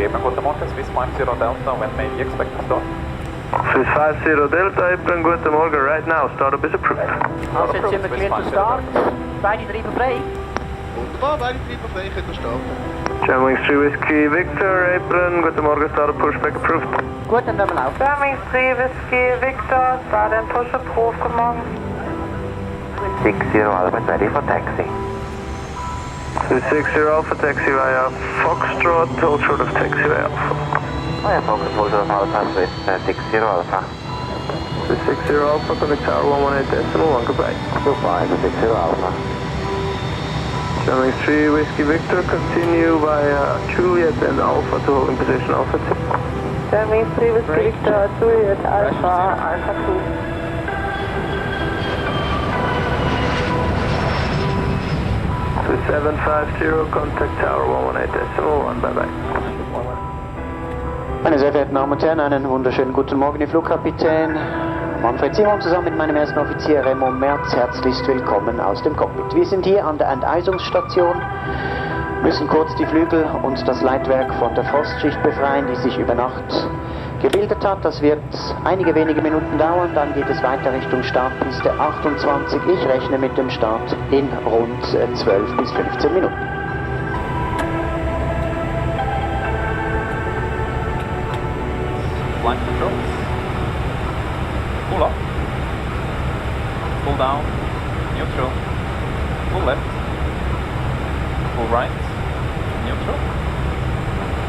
April, guten Morgen, Swiss 50 Delta, when may we expect to start? Swiss 50 Delta, April, guten Morgen, right now, startup is approved. Also jetzt sind wir clear to start, beide Treiber frei. Wunderbar, beide Treiber frei, könnt ihr starten. Germanwings 3 Whiskey Victor, April, guten Morgen, startup pushback approved. Gut, dann werden wir laufen. Germanwings 3 Whiskey Victor, start and push approved, guten Morgen. 60 Alpha, ready for taxi. Swiss 60 Alpha, taxi via Foxtrot, hold short of taxi via Alpha. Via Focus, hold short of Alpha, Swiss 60 Alpha. Swiss 60 Alpha, contact tower 118.1, goodbye. Goodbye, 60 Alpha. Germanwings 3 Whiskey Victor, continue via Juliet and Alpha to holding position Alpha 2. Germanwings 3 Whiskey Victor, Juliet, Alpha, Alpha 2. Swiss 750, contact tower 118.1, bye bye. Meine sehr verehrten Damen und Herren, einen wunderschönen guten Morgen, Ihr Flugkapitän Manfred Simon zusammen mit meinem ersten Offizier Remo Merz. Herzlichst willkommen aus dem Cockpit. Wir sind hier an der Enteisungsstation, müssen kurz die Flügel und das Leitwerk von der Frostschicht befreien, die sich über Nacht gebildet hat. Das wird einige wenige Minuten dauern, dann geht es weiter Richtung Startpiste 28. Ich rechne mit dem Start in rund 12 bis 15 Minuten. Flight controls. Full up. Full down. Neutral. Full left. Full right. Neutral.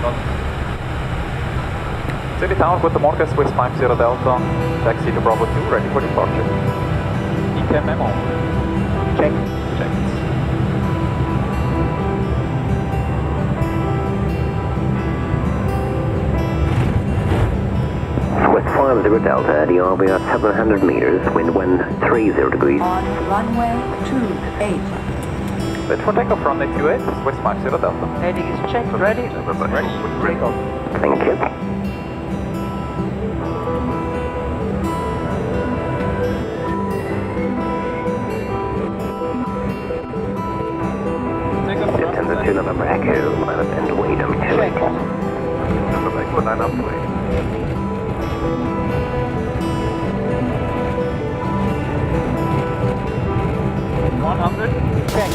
Done. City Tower, guten Morgen, Swiss 50 Delta, taxi to Bravo 2, ready for departure. ECAM memo. Check. Checked. Swiss 50 Delta, DRB at 700 meters, wind 130 degrees. On runway 28. Wait for takeoff, runway 28, Swiss 50 Delta. Heading is checked, ready? Ready. Take off. Thank you. Takeoff, Descend to November Echo, line up and wait until Check. November Echo, line up, wait. Check.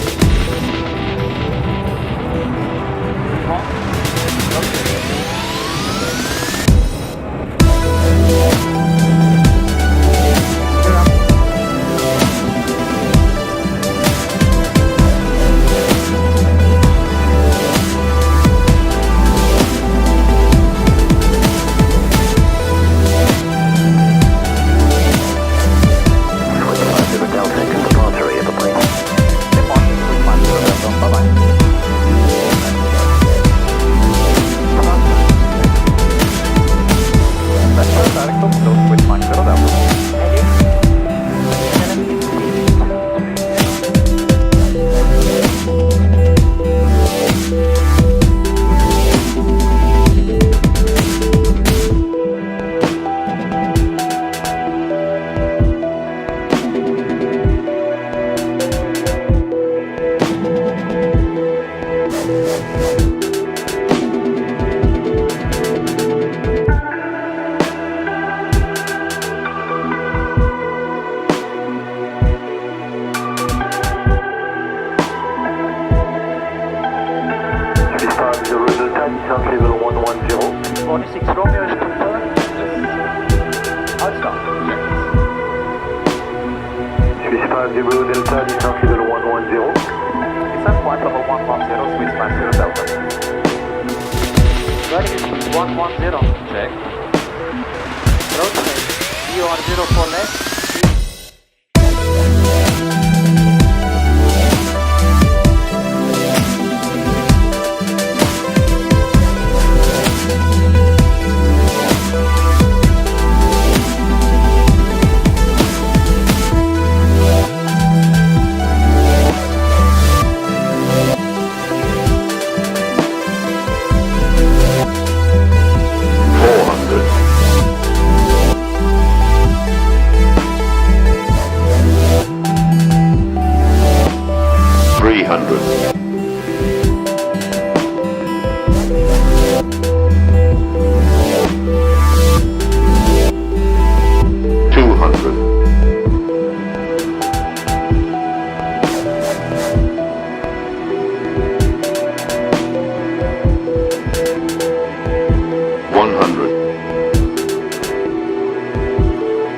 level 110. 46 Romeo is confirmed. Outstart. Swiss 50 Delta, descent level 110. Descent point level 110, Swiss 50 Delta. Ready, 110. Check. Rotate. You are 04 left.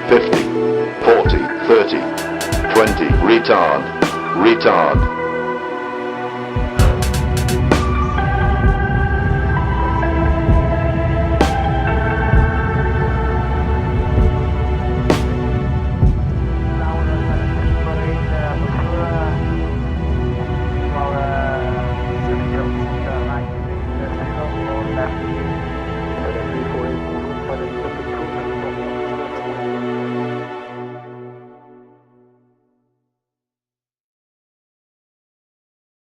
50, 40, 30, 20, retard, retard.